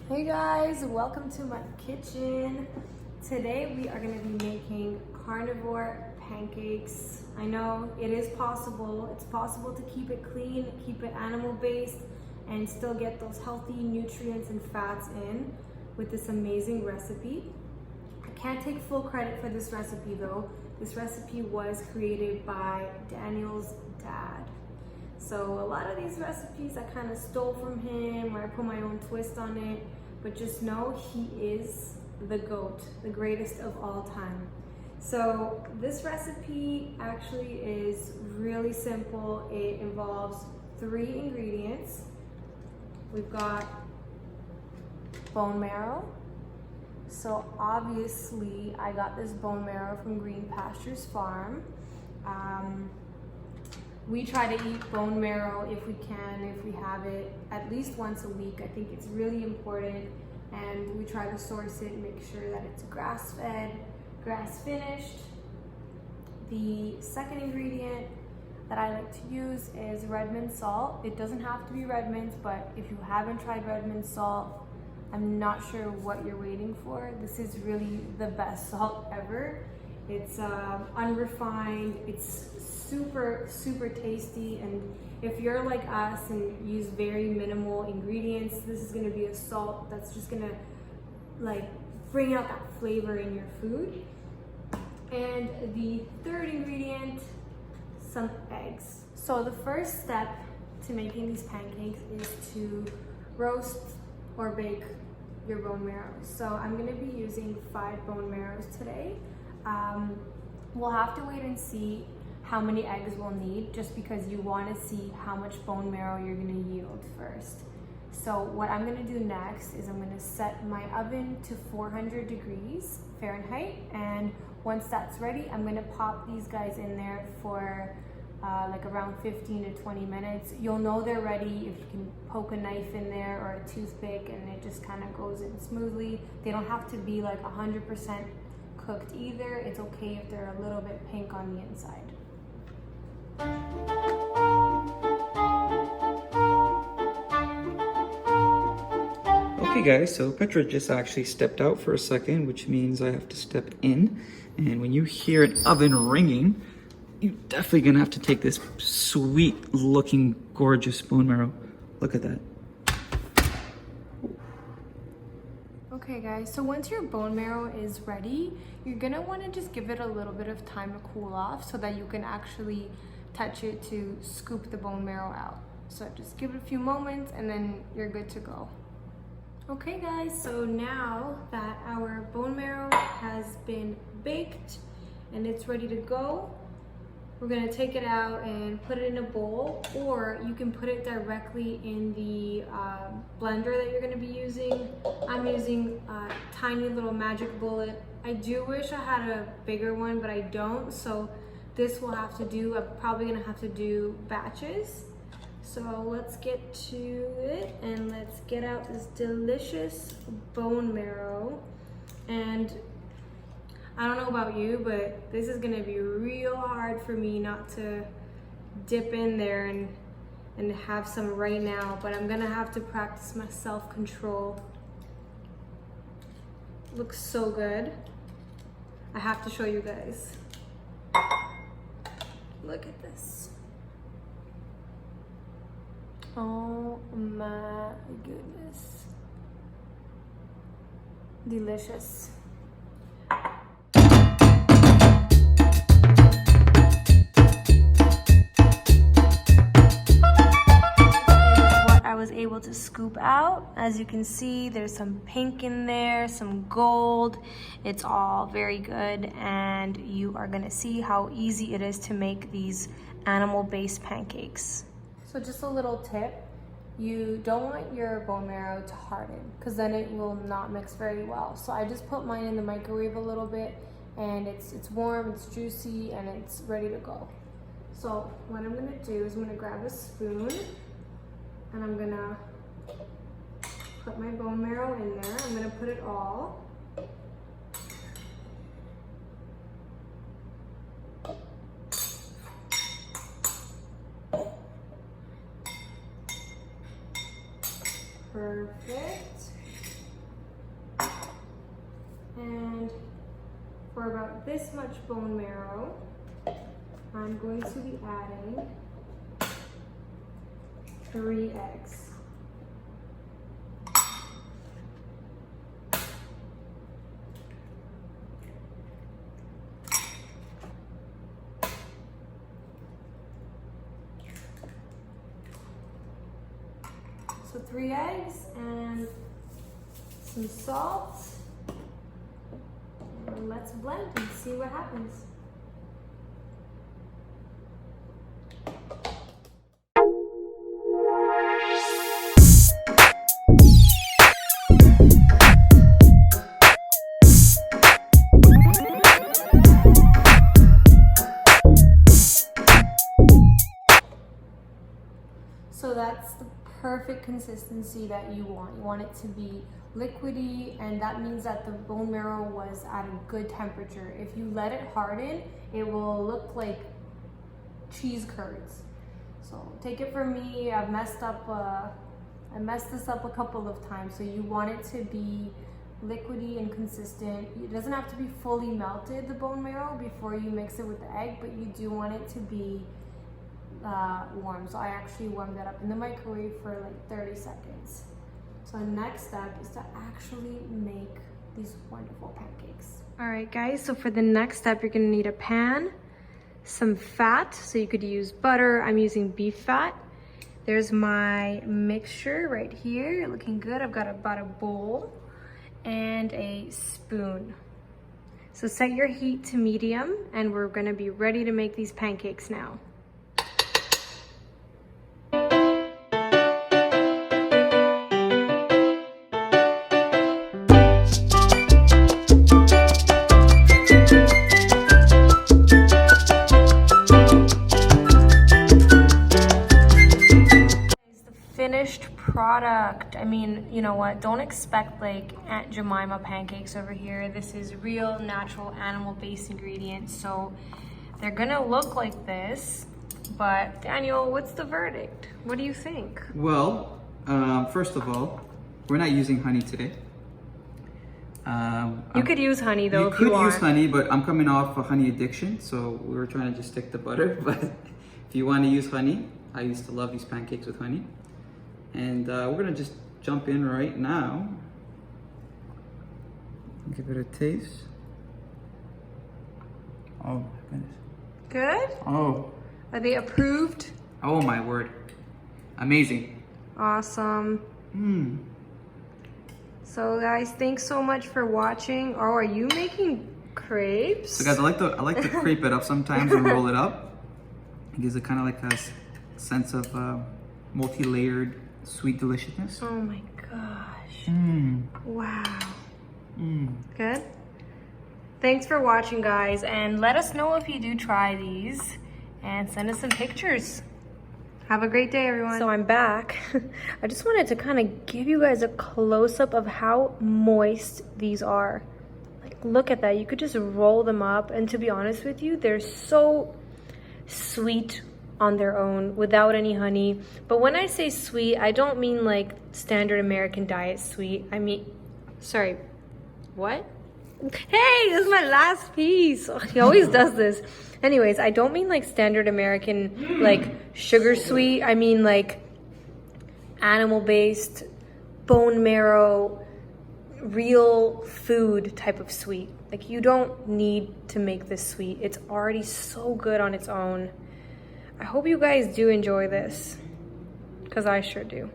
Hey guys, welcome to my kitchen. Today we are going to be making carnivore pancakes. I know it is possible. It's possible to keep it clean, keep it animal based, and still get those healthy nutrients and fats in with this amazing recipe. I can't take full credit for this recipe though. This recipe was created by Daniel's dad. So a lot of these recipes I kind of stole from him, or I put my own twist on it, but just know he is the GOAT, the greatest of all time. So this recipe actually is really simple. It involves 3 ingredients. We've got bone marrow. So obviously I got this bone marrow from Green Pastures Farm. We try to eat bone marrow if we can, if we have it, at least once a week. I think it's really important, and we try to source it and make sure that it's grass-fed, grass-finished. The second ingredient that I like to use is Redmond salt. It doesn't have to be Redmond's, but if you haven't tried Redmond salt, I'm not sure what you're waiting for. This is really the best salt ever. It's unrefined, it's super tasty, and if you're like us and use very minimal ingredients, this is gonna be a salt that's just gonna like bring out that flavor in your food. And the third ingredient, some eggs. So the first step to making these pancakes is to roast or bake your bone marrow. So I'm gonna be using 5 bone marrows today. We'll have to wait and see how many eggs we'll need, just because you want to see how much bone marrow you're going to yield first. So what I'm going to do next is I'm going to set my oven to 400 degrees Fahrenheit, and once that's ready, I'm going to pop these guys in there for like around 15 to 20 minutes. You'll know they're ready if you can poke a knife in there or a toothpick and it just kind of goes in smoothly. They don't have to be like 100% cooked either. It's okay if they're a little bit pink on the inside. Okay guys, so Petra just actually stepped out for a second, which means I have to step in. And when you hear an oven ringing, you're definitely gonna have to take this sweet looking, gorgeous bone marrow. Look at that. Okay guys, so once your bone marrow is ready, you're gonna wanna just give it a little bit of time to cool off so that you can actually touch it to scoop the bone marrow out. So just give it a few moments and then you're good to go. Okay guys, so now that our bone marrow has been baked and it's ready to go, we're gonna take it out and put it in a bowl, or you can put it directly in the blender that you're gonna be using. I'm using a tiny little Magic Bullet. I do wish I had a bigger one, but I don't, so this will have to do. I'm probably gonna have to do batches. So let's get to it and let's get out this delicious bone marrow. And I don't know about you, but this is gonna be real hard for me not to dip in there and have some right now, but I'm gonna have to practice my self-control. Looks so good. I have to show you guys. Look at this. Oh my goodness. Delicious. I was able to scoop out. As you can see, there's some pink in there, some gold. It's all very good, and you are gonna see how easy it is to make these animal-based pancakes. So just a little tip, you don't want your bone marrow to harden because then it will not mix very well. So I just put mine in the microwave a little bit, and it's warm, it's juicy, and it's ready to go. So what I'm gonna do is I'm gonna grab a spoon and I'm gonna put my bone marrow in there. I'm gonna put it all. Perfect. this much bone marrow, I'm going to be adding 3 eggs. So 3 eggs and some salt. And let's blend and see what happens. So that's the perfect consistency that you want. You want it to be liquidy, and that means that the bone marrow was at a good temperature. If you let it harden, it will look like cheese curds. So take it from me, I messed this up a couple of times. So you want it to be liquidy and consistent. It doesn't have to be fully melted, the bone marrow, before you mix it with the egg, but you do want it to be warm. So I actually warmed that up in the microwave for like 30 seconds. So the next step is to actually make these wonderful pancakes. All right guys, so for the next step, you're gonna need a pan, some fat, so you could use butter. I'm using beef fat. There's my mixture right here, looking good. I've got about a bowl and a spoon. So set your heat to medium, and we're gonna be ready to make these pancakes now. Finished product. I mean, you know what, don't expect like Aunt Jemima pancakes over here. This is real natural animal-based ingredients, so they're gonna look like this. But Daniel, what's the verdict? What do you think? Well, first of all, we're not using honey today. You could use honey though if you want. You could use honey, but I'm coming off a honey addiction, so we were trying to just stick to butter. But if you want to use honey, I used to love these pancakes with honey. And we're gonna just jump in right now. Give it a taste. Oh my goodness. Good? Oh. Are they approved? Oh my word. Amazing. Awesome. So guys, thanks so much for watching. Oh, are you making crepes? So guys, I like to crepe it up sometimes and roll it up. It gives it kind of like a sense of multi-layered sweet deliciousness. Oh my gosh. Wow. Good? Thanks for watching, guys, and let us know if you do try these and send us some pictures. Have a great day, everyone. So I'm back. I just wanted to kind of give you guys a close-up of how moist these are. Like, look at that. You could just roll them up, and to be honest with you, they're so sweet on their own without any honey. But when I say sweet, I don't mean like standard American diet sweet. I mean, sorry, what? Hey, this is my last piece. Oh, he always does this. Anyways, I don't mean like standard American like sugar sweet. I mean like animal-based, bone marrow, real food type of sweet. Like, you don't need to make this sweet. It's already so good on its own. I hope you guys do enjoy this, because I sure do.